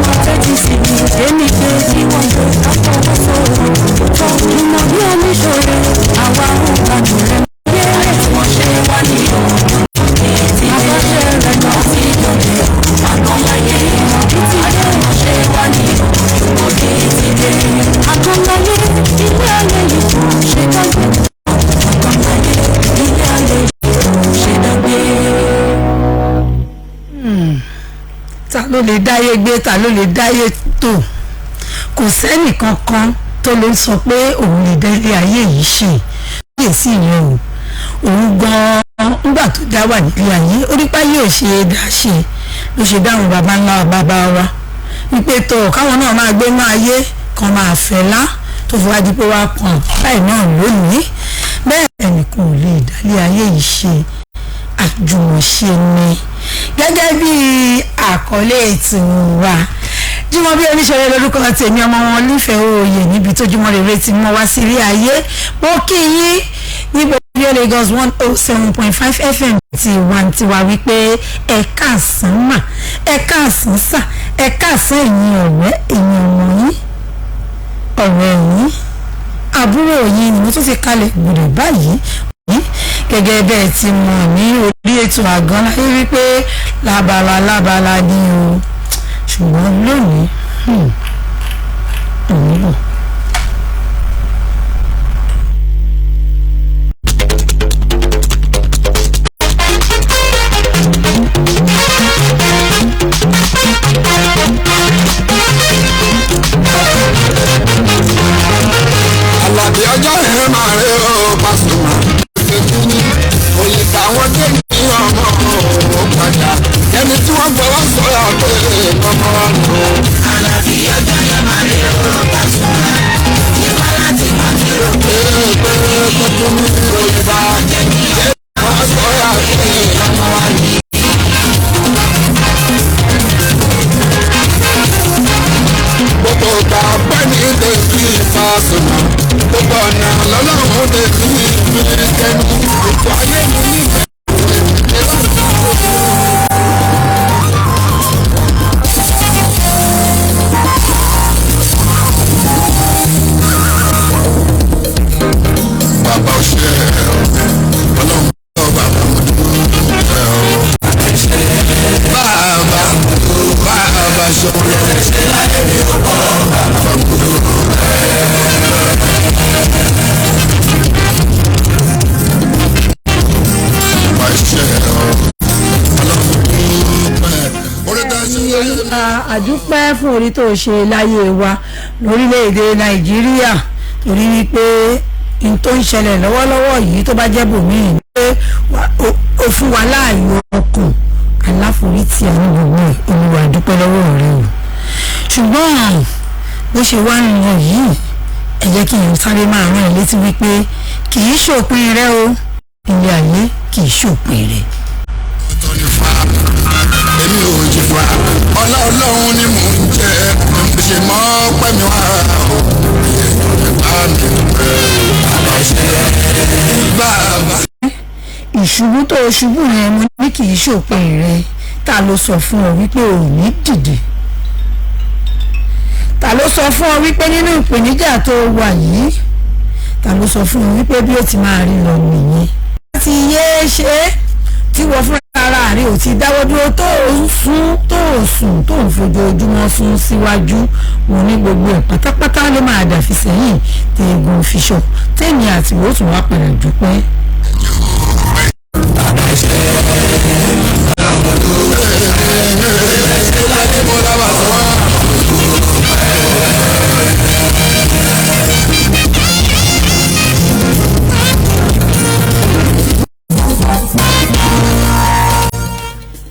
máa tẹ́tí sí mi èmi pé tí wọ́n gbé àfọwọ́sọ̀rọ̀ tó ìmọ̀ bí omi ṣòro àwa ń gbàdùn rẹ̀ yé wọ́n ṣe wá ní ọ̀hún àbáṣe rẹ̀ náà sí ìdọ̀lẹ́ àkànláyé àjọmọ̀ṣe wá ní ọ̀hún òkè ti dé àkànláyé ilé ayé yìí ṣe dọ́gbé àkànláyé ilé ayé yìí ṣe dọ́gbé. ta ló lè dáyé gbé ta ló lè dáyé tò kò sẹ́nì kankan tó lè sọ pé òun lè délé ayé yìí ṣe yé sí ìyẹn o òun gan-an nígbà tó dá wà nílé ayé orípa yóò ṣe é dá ṣe ló ṣe dáhùn bàbá ńlá bàbá wa wípé tó káwọn náà máa gbé máa yé kan máa fẹ́ lá tó fi wá di pé wá kàn báyìí náà lónìí bẹ́ẹ̀ ẹnìkan ò lè dálé ayé yìí ṣe àjùmọ̀ṣe ni gẹ́gẹ́ bí àkọlé ètò wa Jímọ̀ bí oníṣẹ́rẹ́ lórúkọ tèmi ọmọ wọn nífẹ̀ẹ́ òye níbi tó Jímọ̀ rere ti mọ́ wá sí rí ayé mo kí yín níbo bí Lagos 107.5 FM tiwantiwa wípé ẹ káàsán mà ẹ káàsán sà ẹ káàsán ẹ̀yin ọ̀rẹ́ ẹ̀yin ọmọ yín ọ̀rẹ́ yín àbúrò yín ni mo tún ti kalẹ̀ gbọ́dọ̀ báyìí gẹ́gẹ́ bẹ́ẹ̀ ti mọ̀ ní orí ètò àgàn láyé wípé lábala ni o ṣùgbọ́n lónìí òun bọ̀. Àlàbí ọjọ́ ẹ̀ máa rẹ̀ ọ́ Pasuma òyìnbá wọn dé ní ọmọ òun padà ẹni tí wọ́n gbọ́ wọ́n sọ̀rọ̀ pé ọmọ ọ̀nà. Àlàbí ọjọ́ ẹ̀ máa rẹ̀ ọ́ Pasuma ìwà láti máa fi rò pé kókó ní òyìnbá wọ́n sọ̀rọ̀ pé ọmọ ọ̀nà. Gbogbo ọgbà pẹ́ ní tèmi Pasuma gbogbo ọ̀nà lọ́lọ́run tèmi ìpínlẹ̀ kẹ́nu gbogbo ayé mi nígbà. Bàbá òṣè ọlọ́run tó bàbá mo dúró bàbá ṣọlọ láyé mi ò bọ́ bàbá mo dúró. àdúpẹ́ fún orí tó ṣe láyé wa lórílẹ̀‐èdè Nàìjíríà torí wípé n tó ń ṣẹlẹ̀ lọ́wọ́lọ́wọ́ yìí tó bá jẹ́ bòmíì pé ó fún wa láàyò ọkàn aláforítì àwọn gbogbo Olúwa dúpẹ́ lọ́wọ́ rẹ o ṣùgbọ́n bó ṣe wá nìyẹn yìí ẹ jẹ́ kí n sáré máa rán ẹ létí wípé kì í ṣòpin rẹ o ilé ayé kì í ṣòpin rẹ. Èmi ò jí fa ọlá Ọlọ́run ni mò ń jẹ ṣe mọ́ pẹ́mi wá o bàbá. ìṣubú tó o ṣubú yẹn mo ní kì í ṣòpin rẹ ta ló sọ fún ọ wípé o ò ní dìde ta ló sọ fún ọ wípé nínú ìpèníjà tó wà yìí ta ló sọ fún ọ wípé bí ó ti máa rí lọ nìyẹn láti yéé ṣe é tí wọ́n fún ara rẹ̀ ò ti dáwọ́ dúró tó ń sùn tó ń fojoojúmọ́ sún síwájú wọn ní gbogbo ẹ̀ pátápátá ló máa dàfi sẹ́yìn tẹ̀gùn fìṣọ̀ tẹ̀yìn àti wọ́n tún wá padà dúpẹ́.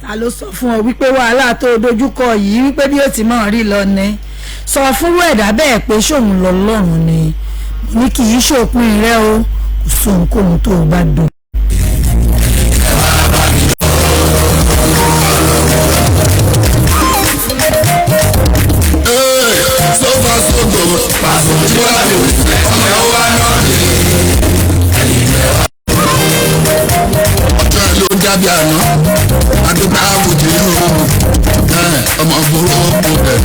ta ló sọ fún ọ wípé wàhálà tó dojúkọ yìí wípé bí ó ti máa rí lọ ni sọ fún ẹ̀dá bẹ́ẹ̀ pé ṣòun lọ́lọ́run ni ní kì í ṣòpin rẹ o kò sóhunkóhun tó o bá dùn. Sọ́fà sọ́gbọ̀ pàṣẹ tí wọ́n á lè wí ọmọ ẹ̀ wá náà ní ọjọ́ ló ń dábìá àná adúgbò àwùjọ yìí ọmọ gbòòrò ọ̀pọ̀ ẹ̀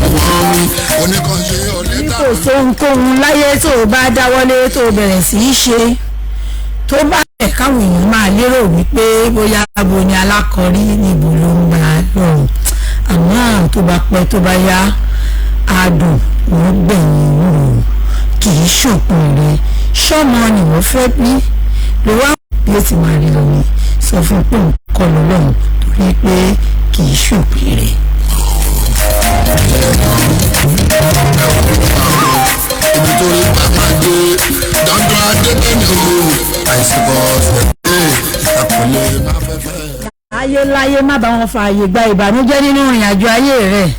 tó ń kóhun láyé tó o bá dáwọ́lé tó o bẹ̀rẹ̀ sí í ṣe tó bá bẹ̀ káwọn èèyàn máa lérò wípé bóyá abo ni alákọ̀ọ́rí níbo ló ń gbà lọ́rùn àmọ́ tó bá pẹ́ tó bá yá adùn ló gbẹ̀yìn rò kì í ṣòpin rẹ̀ ṣọ́mọ ni wọ́n fẹ́ bí ló wá bí ó ti máa rí lọ́wọ́ sọ fún pé òun kọ́ lọ́lọ́run torí pé kì í ṣòpin rẹ̀. ibi tó rí pàpà dé dandan adébẹ́ni o àìsíkò ọ̀sẹ̀ ìtàkùnlé máa fẹ́fẹ́. ayéláyé má bá wọn fààyè gba ìbànújẹ́ nínú ìrìn àjò ayé rẹ̀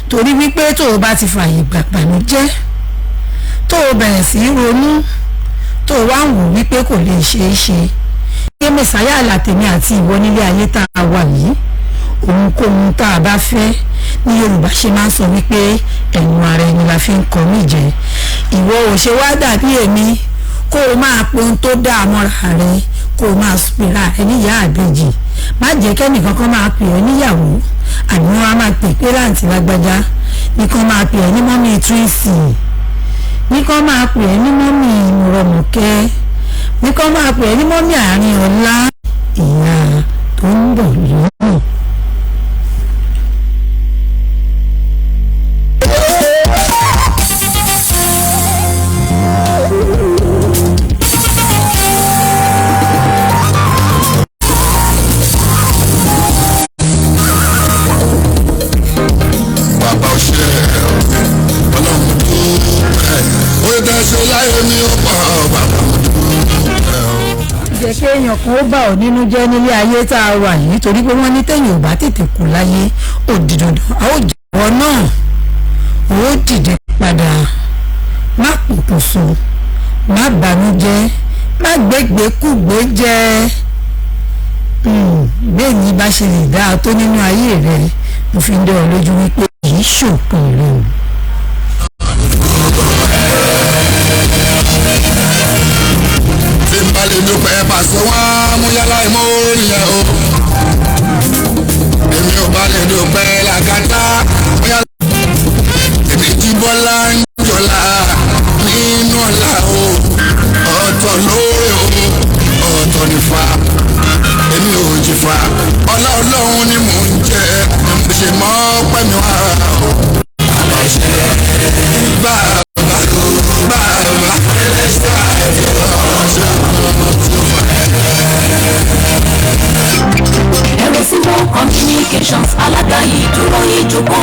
torí wípé tó o bá ti fààyè gba ìbànújẹ́ tó o bẹ̀rẹ̀ sí í ronú tó o wá ń wò wípé kò lè ṣeé ṣe pé mẹ̀sáyà àlàtẹ̀mí àti ìwọ nílé ayé tá a wà yìí ohunkóhun tá a bá fẹ́ ní Yorùbá ṣe máa ń sọ wípé ẹ̀nu ara ẹni la fi ń kọ́ mí jẹ ìwọ ò ṣe wá dàbí èmi kó o máa pe ohun tó dáa mọ́ra rẹ kó o máa pera ẹ níyà àbèjì má jẹ́ kẹ́nìkan kan máa pè ẹ́ níyàwó àbí wọ́n á máa pè pé láǹtí lágbájá nìkan máa pè ẹ́ ní mọ́mí Tracy nìkan máa pè ẹ́ ní mọ́mí Mọ̀rọ̀mọ̀kẹ́ nìkan máa pè ẹ́ ní mọ́mí Àárín Ọlá ìyá tó ń bọ̀ lọ́nà. jẹ́ kí èèyàn kan ó bà ọ́ nínú jẹ́ nílé ayé tá a wà yìí torí pé wọ́n ní téèyàn ò bá tètè kú láyé ó di dandan a ó jẹ́wọ́ náà ó dìde padà má pòkùnso má bànújẹ́ má gbégbékúgbé jẹ́ bẹ́ẹ̀ ni bá ṣe lè dáa tó nínú ayé rẹ̀ mo fi ń dẹ́ ọ lójú wípé kì í ṣòpin rẹ̀ o. Bá lè dúpẹ́ pàṣẹ wá mú yálà ìmọ̀ orí ẹ̀ o. Èmi ò bá lè dúpẹ́ làgàtà mú yálà. Èmi jí Bọ́lá ń jọlá nínú ọ̀la o. Ọ̀tọ̀ lóore o, ọ̀tọ̀ nífa. Èmi ò jìfà, ọlá Ọlọ́run ni mò ń jẹ. Mo ṣe mọ́ pẹ́mi wá o. Communications alága ìdúró ìjùbọ̀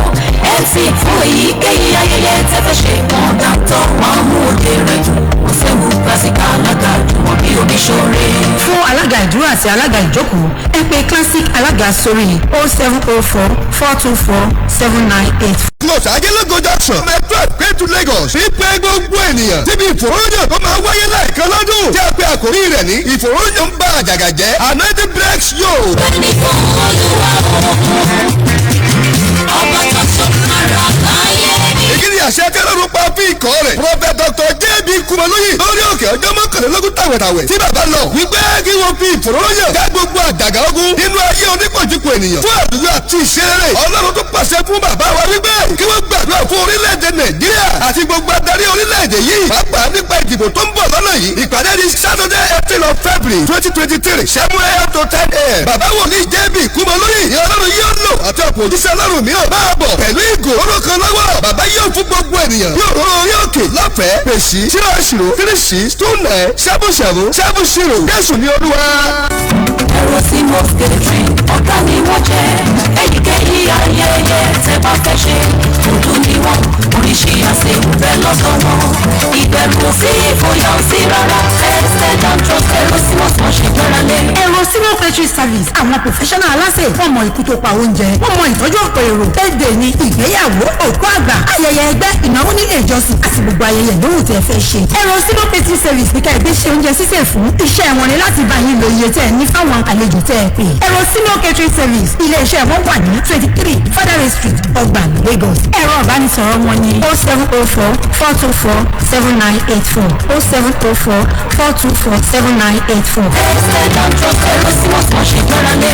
MC fún èyíkéyìí ayẹyẹ tẹ́fẹ́ ṣe wọn dáńtọ́ wọn mú òde rẹ̀ dùn kò séwu classic alága ìdúró bí oníṣòre. fún alága ìdúró àti alága ìjókòó ẹ pè classic alága sórí 0704 424 7984. close ajẹ́lógún junction metro pay to Lagos ní pé gbogbo ènìyàn síbi ìfòròyìn tó máa wáyé láìkan lọ́dún tí a pè àkórí rẹ̀ ní ìfòròyìn ń bá àjàgà jẹ́ anointing breaks yóò. bẹ́ẹ̀ni fún Olúwa ọba tó sọ ara láyé. ìkíni àṣẹ kẹlẹ́rú pa fún ikọ̀ rẹ̀ Prophet Dr. J.B. Kumalóyè lórí òkè ọjọ́ mọ́kànlélógún tàwẹ̀tàwẹ̀ tí bàbá lọ wípé kí wọ́n fi ìfòròyìn ká gbogbo àjàgà ogun nínú ayé onípojúpo ènìyàn fún àdúrà àti ìṣeré Ọlọ́run tó pàṣẹ fún bàbá wa wípé kí wọ́n gbàdúrà fún orílẹ̀-èdè Nàìjíríà àti gbogbo adarí orílẹ̀-èdè yìí pàápàá nípa ìdìbò tó ń bọ̀ lọ́nà yìí ìpàdé di Saturday 18 of February 2023 7 a.m. to 10 a.m. bàbá wòlíì J.B. Kumalóyè ní Ọlọ́run yóò lò àti ọ̀pọ̀ òjíṣẹ́ Ọlọ́run mìíràn máa bọ̀ pẹ̀lú ìgò oró kan lọ́wọ́ bàbá yóò fún gbogbo ènìyàn yóò rọrọ orí òkè lọ́fẹ̀ẹ́ pèsè 08036297770 Jésù ní Olúwa. ẹ̀rọ sí most catering ọ̀gá ni wọ́n jẹ́ èyíkéyìí ayẹyẹ tẹ́ bá fẹ́ ṣe dúdú ni wọ́n oríṣi àṣewò bẹ́ẹ̀ lọ́dọ̀ wọn ìbẹ̀rù sí ìfòyà sí rárá tested and trust ẹ̀rọ sí most wọ́n ṣe gbára lé. ẹ̀rọ civil catering service àwọn professional aláṣẹ wọ́n mọ ikú tó pa oúnjẹ wọ́n mọ ìtọ́jú ọ̀pọ̀ èrò birthday ní ìgbéyàwó òkú àgbà ayẹyẹ ẹgbẹ́ ìnáwó nílé ìjọsìn àti gbogbo ayẹyẹ lóhùn tí ẹ fẹ́ ṣe. ẹ̀rọ civil catering service ní ká ẹgbẹ́ ṣe oúnjẹ sísè fún iṣẹ́ wọn ni láti bá yín lo iye tẹ́ ẹ ní fáwọn àlejò tẹ́ ẹ pè. ẹ̀rọ civil catering service ilé iṣẹ́ wọn wà ní 23 Fadare Street Ọgbà Lagos. ẹ̀rọ ìbánisọ̀rọ̀ wọn ni 0704 424 7984 0704 424 7984. tested and trust ẹ̀rọ sí most wọ́n ṣe gbára lé.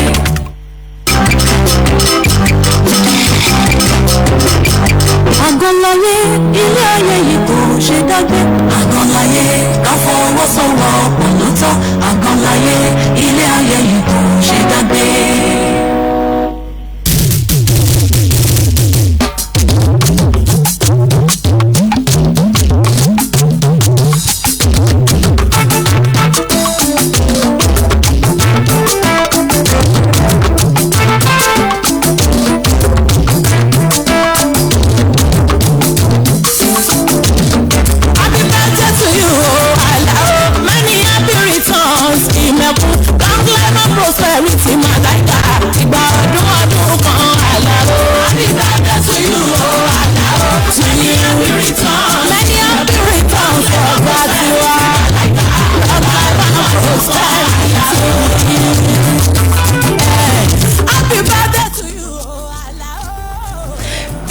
Àgọ́lọ́yé ilé ayé yìí kò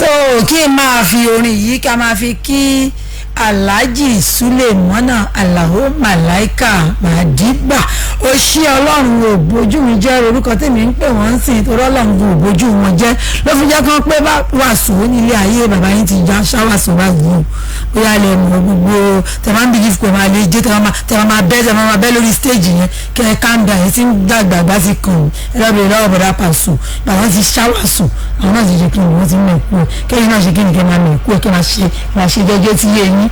tó kí n máa fi orin yìí ká máa fi kí Alhaji Sulemana Alao Malaika Madiba ó ṣí ọlọ́run ò bójú mi jẹ́ orúkọ tèmi ń pè wọ́n sìn torí ọlọ́run ò bójú wọn jẹ́ ló fi jẹ́ kán pé wàásù nílé ayé bàbá yín ti já ṣáwàsù báyìí bóyá lè mọ gbogbo tẹ̀ máa ń bí gífù máa lè jẹ́ tẹ̀ máa bẹ́ lórí stage yẹn kẹ́ ẹ káńdà ẹ ti ń dàgbà sí kan ẹ lọ́bẹ̀rẹ̀ lọ́wọ́ bọ̀dá pàṣù bàbá ti ṣáwàsù àwọn náà ti ṣe kí ni wọ́n ti mẹ̀kú ẹ kẹ́yìn náà ṣe kí ni kẹ́ máa mẹ̀kú ẹ kẹ́ máa ṣe jẹ́jẹ́ tí yé yín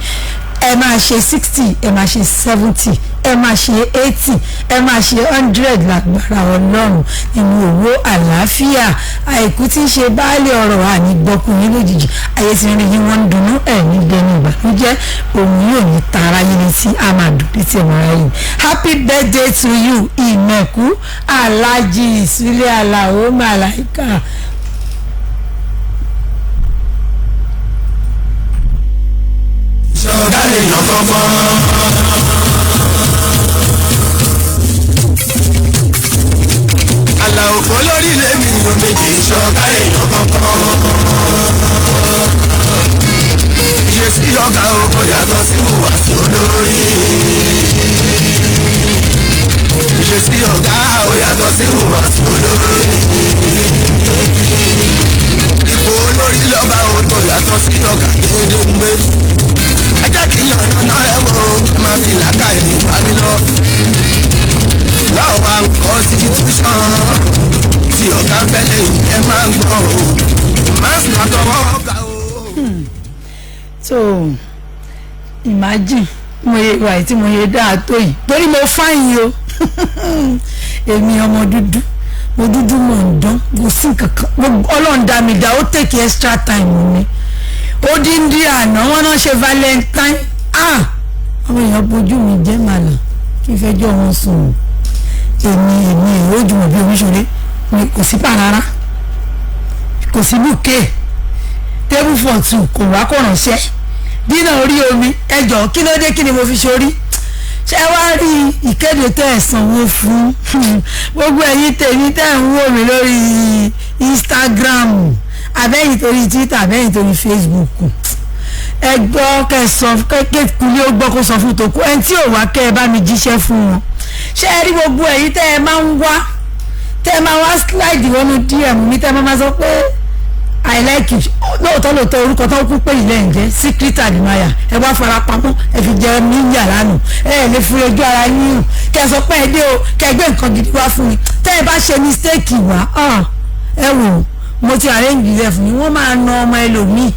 ẹ máa ṣe 60 ẹ máa ṣe 70 ẹ máa ṣe 80 ẹ máa ṣe 100 lágbára ọlọ́run nínú owó àlàáfíà àìkú tí ń ṣe baálé ọ̀rọ̀ àní gbọ́kùnrin lójijì ayé ti rìn yín wọ́n ń dunnú ẹ̀ ní gbẹ́ni ìbànújẹ́ òun yóò ní tara yín létí àmàdù létí ẹ̀wọ̀n ara yìí happy birthday to you ìmẹ̀kú Alhaji Sule Alao Malaika. ṣọ̀gá èèyàn kọ̀ọ̀kan. Àlàó kò lórí lèmi ìlú méjì ṣọ̀gá èèyàn kọ̀ọ̀kan. Ṣé sí ọ̀gá oko yàtọ̀ sí ìhùwàsí olórí? Ṣé sí ọ̀gá ò yàtọ̀ sí ìhùwàsí olórí? Ipò olórí lọ́ba òótọ́ yàtọ̀ sí ọ̀gá déédéé ń gbé. Ajá kì í yànnà ẹ wo máa fi làákà ìrìn wá mi lọ. Láwọn máa ń kọ́ sí tìtúsán tí ọ̀gá fẹ́lẹ̀ ẹ máa ń gbọ́ o. Máa ń sùn àtọwọ́ ọ̀gá o. So imagine mo ye wà tí mo ye dáa tó yìí torí mo fáyìn o èmi ọmọ dúdú mo dúdú mo ń dán mo sì kankan ọlọ́run dá mi dá ó take extra time mi ó dín dín àná wọn náà ṣe valentine àwọn èèyàn bójú mi jẹ́ màlà kí n fẹ́ jọ wọn sùn èmi ìròjùmọ̀ bí oníṣòro ni kò sí pàrárá kò sí bùkẹ́ table for two kò wá kò ránṣẹ́ dínà orí omi ẹjọ́ kí ló dé kí ni mo fi ṣorí ṣé wá rí ìkéde tẹ́ ẹ̀ sanwó fún gbogbo ẹ̀yin tèmi tẹ́ ẹ̀ ń wò mí lórí Instagram abẹ́yìn torí Twitter abẹ́yìn torí Facebook ẹ gbọ́ kẹsàn kékulé ó gbọ́ kó sọ fún tòkú ẹni tí ò wá kẹ́ ẹ bá mi jíṣẹ́ fún wọn ṣé ẹ rí gbogbo ẹ̀yin tẹ́ ẹ máa ń wá tẹ́ ẹ máa wá slide wọnú DM mi tẹ́ ẹ máa sọ pé I like it lóòótọ́ orúkọ tó kú pé ilé ǹjẹ́ Secret Admirer ẹ wá fara pamọ́ ẹ fi jẹ níyà lánàá ẹ lè fi ojú ara yín hàn kẹ sọ pé ẹ dé o kẹ gbé nǹkan gidi wá fún mi tẹ́ ẹ bá ṣe mistake wá ẹ wò mo ti arrange ilẹ̀ fún mi wọ́n máa na ọmọ ẹlòmíì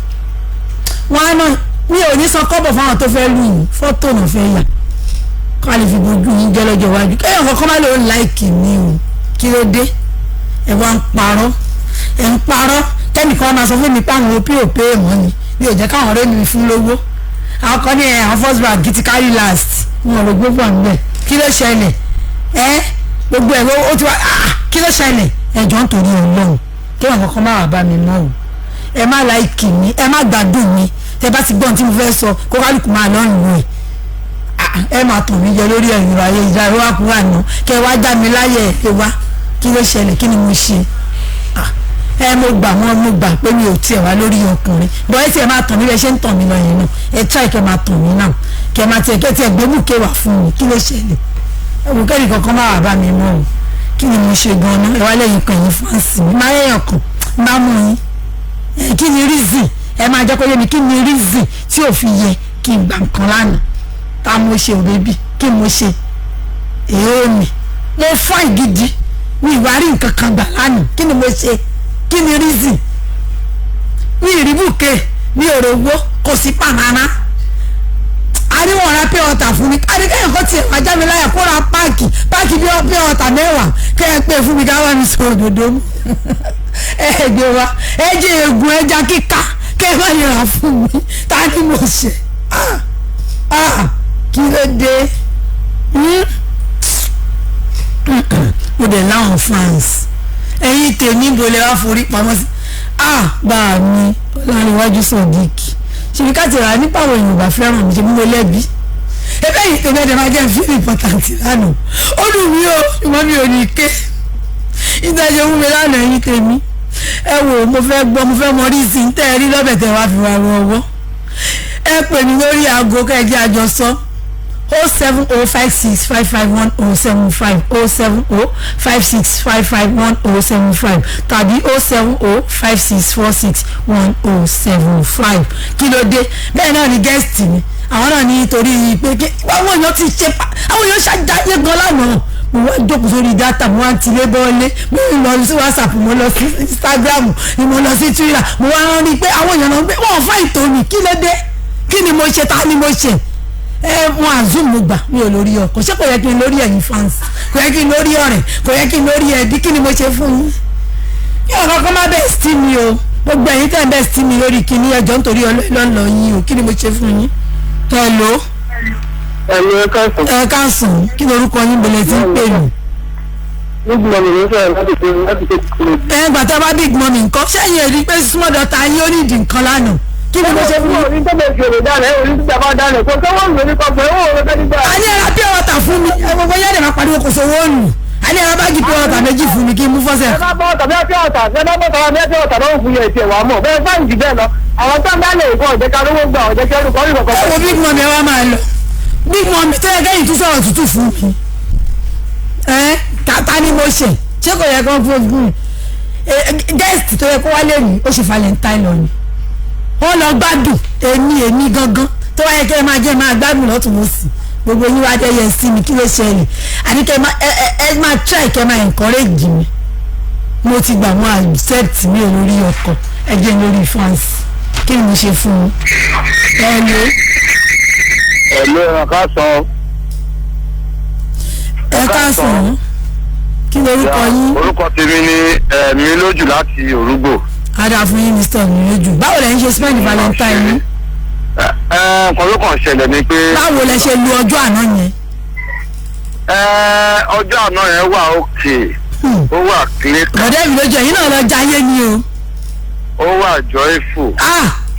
wọ́n á ná mi ò ní san kọ́bọ̀ fáwọn tó fẹ́ lù yín fọ́tò náà fẹ́ yà kó a lè fi gbójú yín jẹ́ lọ́jọ́ iwájú kéèyàn kankan má lè ó láìkì ní o kí ló dé ẹ wá ń parọ́ kẹ́nìkan máa sọ fún mi pé àwọn pop mọ́ ni bí ò jẹ́ káwọn ọ̀rẹ́ mi fún lówó àwọn kan ní àwọn first bank ti carry last wọn ò rò gbogbo ọ̀nbẹ kí ló ṣẹlẹ̀ gbogbo ẹ̀ ó ti wá kí ló ṣẹlẹ̀ ẹ̀jọ̀ ń torí Ọlọ́run kéèyàn kankan má wà bá mi mọ́ o ẹ má láìkì mi ẹ má gbádùn mi tẹ bá ti gbọ́n tí mo fẹ́ sọ kó kálukú máa lọ́rùn rẹ̀ ẹ máa tàn mí jẹ lórí ẹ̀yìn ayé ìdáwó àkúrò àná kẹ wá já mi láyè ẹ wá kí ló ṣẹlẹ̀ kí ni mo ṣe mo gbà pé mi ò tiẹ̀ wá lórí ọkùnrin bọ́ ẹ tiẹ̀ máa tàn mí bẹ́ẹ̀ ṣe ń tàn mí lọ yẹn náà ẹ try kẹ́ máa tàn mí náà kẹ́ máa tiẹ̀ kẹ́ tiẹ̀ gbé bùkẹ́ wà fún mi kí ló ṣẹlẹ̀ bùkẹ́rì kankan máa wà bá mi mọ́ o kí ni mo ṣe gan-an ẹ wá lẹ́yìn kan yín fáǹsì mi máa yẹ̀yàn kan máa mú yín kí ni reason ẹ máa jẹ́ kó yé mi kí ni reason tí ò fi yẹ kí n gbà nǹkan lánàá tá mo ṣe òbẹ́bí kí mo ṣe èèyàn mi mo fáìn gidi mi ìwà rí nǹkan kan gbà lánàá kí ni mo ṣe kí ni reason mi ìrìbùkẹ́ mi ò rówó kò sí pàmàmà àríwọ̀n ra pé ọ̀tà fún mi àríkẹ́yìn kan tiẹ̀ wá já mi láyà kó ra páàkì bí pé ọ̀tà mẹ́wàá kẹ́ ẹ pé fún mi ká wá mi sọ òdòdó mú ẹ gbé wa ẹ jẹ́ egun ẹja kíkà kẹ́ ẹ má yẹra fún mi ta ni mo ṣe kí ló dé mo dẹ̀ láwọn fans ẹ̀yin tèmi bolẹ̀ wá forí pamọ́ sí bá mi Ọláníwájú Sodiq ṣèbí ká ti rà nípa àwọn Yorùbá fẹ́ràn mi ṣe mú lẹ́bi ebe yìí tèmi ẹ̀dẹ̀ máa jẹ́ feel important lánàá ó dùn mí o ṣùgbọ́n mi ò ní ké ìdájọ́ mú mi lánàá ẹ̀yin tèmi ẹ wò mo fẹ́ gbọ́ mo fẹ́ mọ rí sí tẹ́ ẹ rí lọ́bẹ̀ tẹ́ wá fi wá rọ ọwọ́ ẹ pè mí lórí aago kẹ́ẹ̀jẹ́ àjọsọ 07056551075 07056551075 tàbí 07056461075 kí ló dé bẹ́ẹ̀ náà ni gẹ́ẹ̀sì mi àwọn náà ní torí pé àwọn èèyàn ti ṣe àwọn èèyàn ṣàjáyé gan lánàá mo wá jókòó sórí dátà mo wá ń tilé bọ́ọ̀lé mo ń lọ sí whatsapp mo lọ sí instagram mo lọ sí twitter mo wá rán rí pé àwọn èèyàn náà gbé wọn fà ìtòní kí ló dé kí ni mo ṣe ta ni mo ṣe wọn àzùm mo gbà mi ò lórí ọkọ ṣé kò yẹ kí n lórí ẹ̀yin fans kò yẹ kí n lórí ọ̀rẹ́ kò yẹ kí n lórí ẹbí kí ni mo ṣe fún yín yóò kọ́kọ́ má bẹ́ẹ̀ sí mi o gbogbo ẹ̀yin tẹ́ bẹ́ẹ̀ sí mi lórí kíní ẹjọ́ nítorí ọlọ́ọ̀lọ́ yín o kí ni mo ṣe fún yín. hello. ẹ̀mí ẹ káàsán. ẹ káàsán kí lorúkọ yín bẹ̀rẹ̀ tí ń pè mí. big mummy ló sọ̀rọ̀ láti ṣe kúrò. ẹ gbàtà bá big mummy nǹkan ṣẹ́yìn èrí pé small daughter yín ó nídìí nǹkan lánàá kí ni mo ṣe fún yín. orí tó bẹ̀ ṣòro dáná orí tó bẹ̀ dáná kò sọ́wọ́ ń lórí kọ̀ọ̀kan owó òun fẹ́ nígbà. a ní ẹ̀rọ pure water fún mi ẹ gbogbo yẹ́n lè máa pariwo kò sówó nù a ní ẹ̀rọ báàgì pure water méjì fún mi kí n mú fọ́sẹ̀. ẹ bá bọ́ ọ̀tà bí pure water ẹ bá bọ́ ọ̀tà bí pure water lọ́wọ́ fún yẹn ti ẹ̀wà mọ̀ bẹ́ẹ̀ fáwọn jù bẹ́ẹ̀ lọ àwọn tó ń bá lè kọ́ ọ̀jẹ̀ karówó gbà ọ̀jẹ̀ kẹrù kọ́ ìwọ̀n ẹ wo big mummy ẹ wá máa lọ big mummy tó yẹ kẹ́yìn tún sọ̀rọ̀ tútù fún mi tata ni mo ṣe ṣé kò yẹ kó fún mi guest tó yẹ kó wá lè ní ó ṣe valentine lọ ni ó lọ gbádùn èmi gangan tó wáyé kẹ́ ẹ máa jẹ́ máa gbádùn lọ́tún lọ́sì gbogbo yín wá dẹ́yẹ sí mi kí ló ṣẹlẹ̀ àní kẹ́ ẹ máa try kẹ́ máa encourage mi mo ti gbà wọ́n accept mi ò lórí ọkọ̀ ẹ jẹ́ lórí fans kí ni mo ṣe fún un. ẹ̀mí ẹ káàsán. ẹ káàsán kí lorúkọ yín. orúkọ tèmi ni ẹ̀mí lójú láti Òrùgbò. ada fún yín mr mireju báwo lẹ ń ṣe spend valentine yín. nǹkan ló kàn ṣẹlẹ̀ ni pé. báwo lẹ ṣe lu ọjọ́ àná yẹn. ọjọ́ àná yẹn wà òkè ó wà clear. bọ̀dẹ́ mi lójú ẹ̀yin náà lọ jayé ni o. ó wà joyful.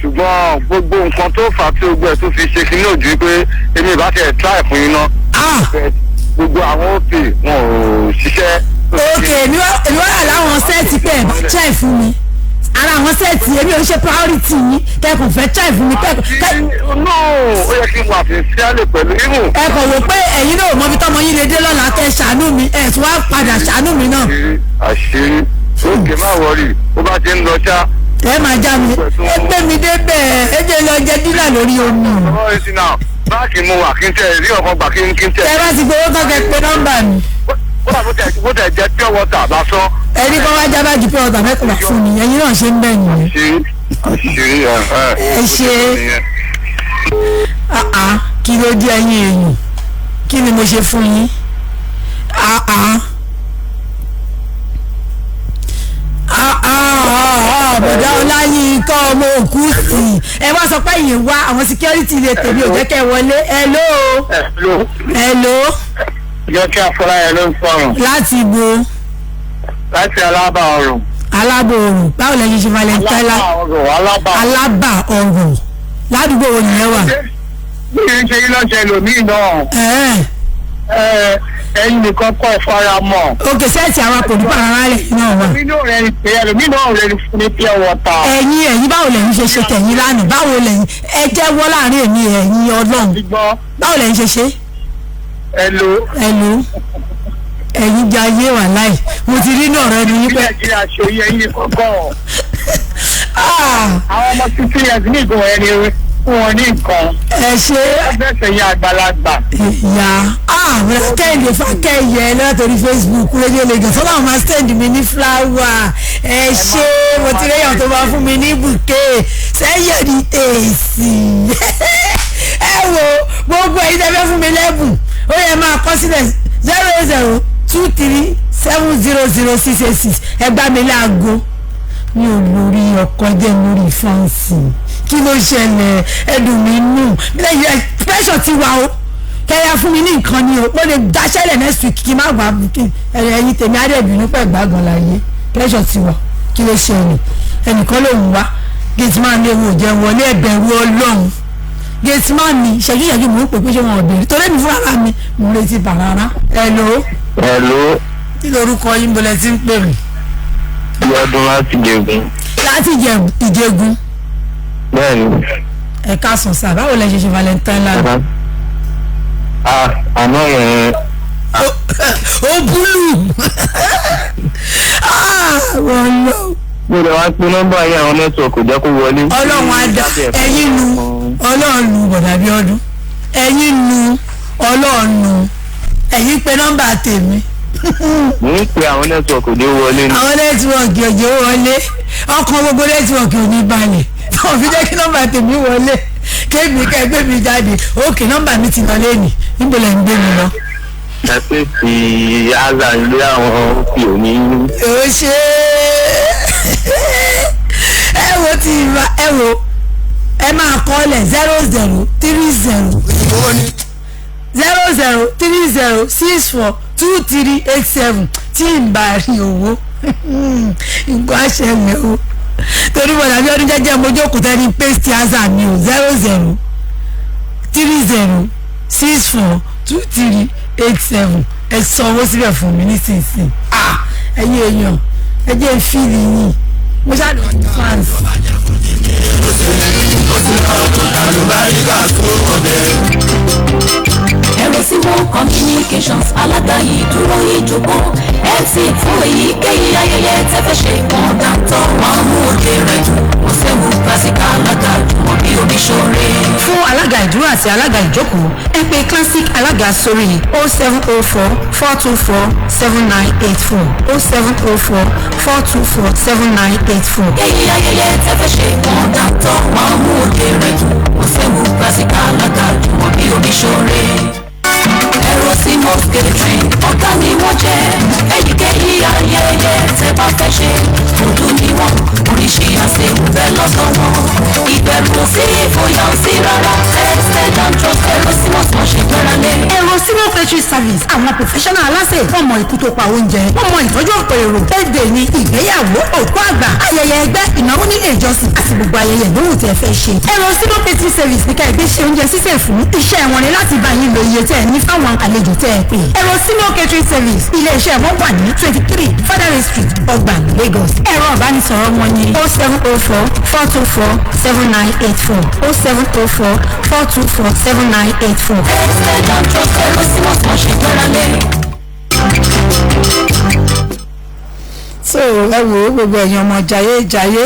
ṣùgbọ́n gbogbo nǹkan tó fà á tí ogun ẹ̀ tó fi ṣe kí ní òjú pé èmi ìbá tẹ̀ try fún yín náà. gbogbo àwọn òpè wọn ò ṣiṣẹ́. ok èmi wà láwọn sẹ́ẹ̀tì pé ẹ̀ bá try fún mi ara àwọn sẹ́ẹ̀tì èmi ò ṣe priority yín kẹ́kọ̀ọ́ fẹ́ try fún mi kẹ́kọ̀ọ́. no ó yẹ kí n wà fi síálẹ̀ pẹ̀lú irú. ẹ kò wò pé ẹ̀yin náà mọ ibi tọ́mọ yín lè dé lọ́la kẹ́ ṣàánú mi ẹ̀ tún wá padà ṣàánú mi náà. àṣírí òkè má wọrí bó bá ti ń lọ ṣá. ẹ máa já mi ẹ gbé mi débẹ̀ ẹ jẹ́ lọ jẹ dínà lórí omi. báàkì mo wà kí n tẹ rí ọkọ gbà kí n tẹ. ẹ bá ti gbowó kan kẹ pé nọ́mbà mi. bó tẹ jẹ pure water lásán. ẹni kan wá já báàgì pure water mẹ́kànlá fún mi ẹ̀yin náà ṣe ń bẹ̀ nìyẹn. àṣírí ẹ ṣe kí ló dé ẹ̀yin èèyàn kí ni mo ṣe fún yín. bọ̀dá ọláyínká ọmọ òkú sí ẹ wá sọ pé yìí wá àwọn security lè tèmi ò jẹ́ kẹ́ wọlé hello. Jọ́kí Afọláyẹ ló ń sọ̀rọ̀. láti ibo. láti Alábà Ọ̀rùn. Alábà Ọ̀rùn báwo lẹ́yìn ṣe valentine. Alábà Ọ̀rùn ládùúgbò wo nìyẹn wà. bí n ṣe yí lọ́sẹ̀ lòmíì náà. ẹ̀yin nìkan kọ́ fara mọ́. òkè sẹ́ẹ̀tì àwọn akọ̀dùpá ara rẹ̀ náà wà. ẹlòmíì náà rẹ̀ fún mi pure water. ẹ̀yin báwo lẹ́yìn ṣe ṣe tẹ̀yìn lánàá báwo lẹ́yìn ẹ jẹ́wọ́ láàrin èmi ẹ̀yin ọlọ́run báwo lẹ́yìn ṣe ṣe. hello. ẹ̀yin jẹ́ ayé wà láì mo ti rí náà rẹ ní pé. nàìjíríà ṣe oyè ẹ̀yin kọ̀ọ̀kan. àwọn ọmọ 15 years ní ìgbọ̀n ẹni fún wọn ní nǹkan. ẹ ṣe. ẹgbẹ́sẹ̀ yẹn àgbàlagbà. ìyá kẹ́hìndé fàkẹ́yẹ látòrí Facebook rédíò Lagos fọlá àwọn máa stand mi ní fúláwà ẹ ṣe mo ti réyàn tó máa fún mi ní bùkẹ́ sẹ́yìn ní èsì ẹ wo gbogbo ẹ̀yin tẹ́ fẹ́ fún mi lẹ́bùn ó yẹ máa kọ sílẹ̀ 08023700686 ẹ gbá mi láago mi ò lórí ọkọ jẹ́ lórí fáǹsì kí ló ṣẹlẹ̀ ẹdùn mi nù lẹ́yìn pressure ti wà o kẹ́yà fún mi ní nǹkan ni o mo lè dáṣẹ́lẹ̀ next week kí n má gbà ẹ̀yìn tèmi adébìnrin pẹ̀ gbàgàn láyé pressure ti wà kí ló ṣẹlẹ̀ ẹnìkan ló ń wá gateman lè wò jẹun wọlé ẹ̀bẹ̀rù ọlọ́run gateman ni ṣẹ́jú mò ń pè pé ṣé wọn ò béèrè torí mi fúnra mi mo retí bàrárá. hello. hello. kí lorúkọ yín bọ́lẹ̀ tí ń pè mí. Ọdún láti Ìjẹ̀bú. láti Ìjẹ̀bú. Bẹ́ẹ̀ni. ẹ káàsán sá báwo lẹ ṣe valentine lánàá. Àná yẹn. ó búlù. wọ́n lọ. mo lè wá pín nọ́mbà yẹn àwọn nẹ́tíwọ̀kì jẹ́ kó wọlé. ọlọ́run á dá ẹ̀yin nu ọlọ́run nu bọ̀dà bí ọdún ẹ̀yin nu ọlọ́run nu ẹ̀yin pé nọ́mbà tèmi. mo ń pe àwọn nẹ́tíwọ̀kì òde wọlé ni. àwọn nẹ́tíwọ̀kì òde wọlé ọkàn gbogbo nẹ́tíwọ̀kì ò ní balẹ̀ tó fi jẹ́ kí nọ́mbà tèmi wọlé kébì kẹgbẹ́ mi jáde òkè nọ́mbà mi ti lọ lẹ́nìí níbo lẹ́ ń gbé mi lọ. ẹ pé fi àzà ilé àwọn òkè òní. ó ṣe ẹ wo ti ìwà ẹ wo ẹ máa kọ́lẹ̀ 0030642387 tí ń bá rí owó nǹkan àṣẹlẹ̀ o torí mo dàbí ọdún jẹ́jẹ́ mojú òkúta ní paste àzà mi o 0030642387 ẹ sọ owó síbẹ̀ fún mi nísinsìnyí ẹ̀yin èèyàn ẹ jẹ́ fíìlì yìí mo ṣáà lọ ní fans. Erosimo Communications alága ìdúró ìjókòó MC fún èyíkéyìí ayẹyẹ tẹ́fẹ́ ṣe wọn dáńtọ́ wọn mú òde rẹ̀ dùn kò séwu pàṣípà alága jùmọ̀ bí omi ṣoore. fún alága ìdúró àti alága ìjókòó ẹ pè classic alága sórí 0704 424 7984 0704 424 7984. èyí ayẹyẹ tẹ́fẹ́ ṣe wọn dáńtọ́ wọn mú òde rẹ̀ dùn kò séwu pàṣípà alága jùmọ̀ bí omi ṣoore. Erosimo catering ọ̀gá ni wọ́n jẹ́ èyíkéyìí ayẹyẹ tẹ́ bá fẹ́ ṣe òdu ni wọ́n oríṣi àṣewù bẹ́ẹ̀ lọ́dọ̀ wọn ìbẹ̀rù sí ìfòyà sí rárá tested and trust Erosimo wọ́n ṣe gbẹ́rẹ́lé. Erosimo catering service àwọn professional aláṣẹ wọ́n mọ ikú tó pa oúnjẹ wọ́n mọ ìtọ́jú ọ̀pọ̀ èrò birthday ní ìgbéyàwó òkú àgbà ayẹyẹ ẹgbẹ́ ìnáwó nílé ìjọsìn àti gbogbo ayẹyẹ ìgbóhùn tí ẹ fẹ́ ṣe. Erosimo catering service ní ká ẹgbẹ́ ṣe oúnjẹ sísè fún iṣẹ́ wọn ni láti bá yín lo iye tẹ́ ẹ ní fáwọn àlejò tẹ́ ẹ pè. Erosimo catering service ilé iṣẹ́ wọn wà ní 23 Fadare Street Ọgbà Lagos. ẹ̀rọ ìbánisọ̀rọ̀ wọn ni 0704 424 7984 0704 424 7984. tested and trust Erosimo wọ́n ṣe gbẹ́rẹ́lé. so ẹ wo gbogbo ẹ̀yin ọmọ jayéjayé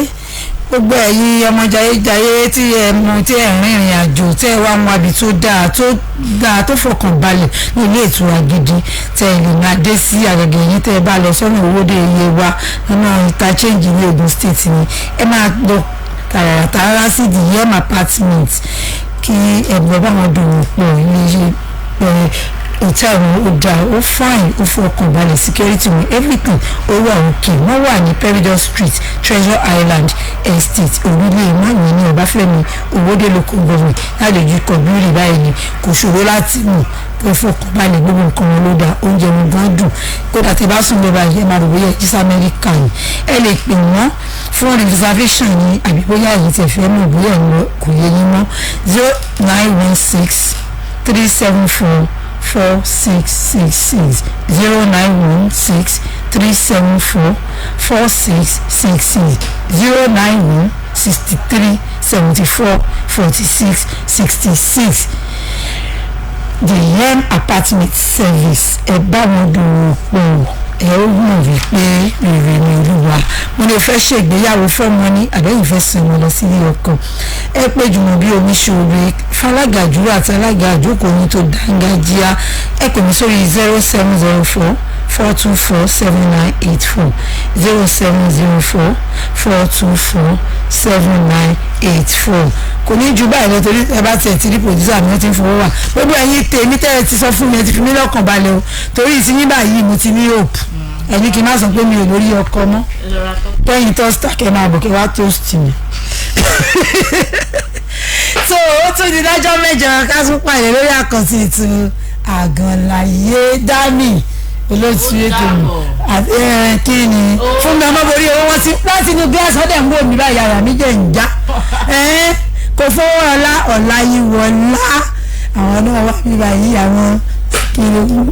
gbogbo ẹ̀yin ọmọ jayéjayé tí ẹ mọ tí ẹ rìnrìn àjò tí ẹ wá wọn àbí tó dáa tó fọkàn balẹ̀ ní ilé ìtura gidi tẹ ẹ lè máa dé sí àgbègbè yìí tẹ ẹ bá lọ sọ́nà Owódé iye wa nínú interchange ní Ogun State ni ẹ máa lọ tààrà sí the yem apartment kí ẹ̀bùn bá wọn dòwò pọ̀ ilé hotel wọn ó dáa ó fine ó fọkàn balẹ̀ security wọn everything ó wà òkè wọ́n wà ní Peridot Street Treasure Island Estate orílẹ̀ ìmáàmì ní Ọbáfẹ́mi Owódé local government lálejò kọ̀bírì báyìí ni kò ṣòro láti mọ̀ pé fọkàn balẹ̀ gbogbo nǹkan wọn ló dáa oúnjẹ wọn gan dùn kódà tẹ bá sùn lọ́ba yẹn máa rò bóyá jísà Amẹ́ríkà ni ẹ lè pè wọ́n fún reservation ní àbí bóyá èyí tẹ̀ fẹ́ mọ̀ bóyá ìlú kò yẹ yín mọ́ 0916 374 4666 0916 374 4666 091 63 74 46 66 the yem apartment service ẹ bá wọn dòwò pọ̀ ẹ ó mọ̀ wípé rere ni Olúwa mo lè fẹ́ ṣègbéyàwó fọ́mọ ní àbẹ́yìn fẹ́ sin wọn lọ sílé ọkọ ẹ pé jùmọ̀ bí omi ṣòro fálága àdúrà àti alága àjókòó ní tó dángájíá ẹ pè mí sórí 0704 424 7984 0704 424 7984 kò ní ju báyìí lọ torí ẹ bá tiẹ̀ ti rí pòdúsà mi wọ́n ti ń fowó wà gbogbo ẹ̀yin tèmi tẹ́lẹ̀ ti sọ fún mi ẹ ti fi mí lọ́kàn balẹ̀ o torí ìsinyìí báyìí mo ti ní hope ẹni kí n má sọ pé mi ò lórí ọkọ mọ́ kẹ́yìn tọ́sítà kẹ́ máa bọ̀ kẹ́ wá tóòsì mi. so ó tún di dájọ́ mẹ́jọ ká tún pàdé lórí àkànṣe ètò Àgànláyé Dami olóòtú ètò kí ni fún mi ọmọ borí owó wọn ti láti inú gíláàsì ọdẹ ń bò mí báyìí ara mi jẹ́ ń já kò fowó ọlá yìí wọlá àwọn náà wà mí báyìí àwọn kí ló mú.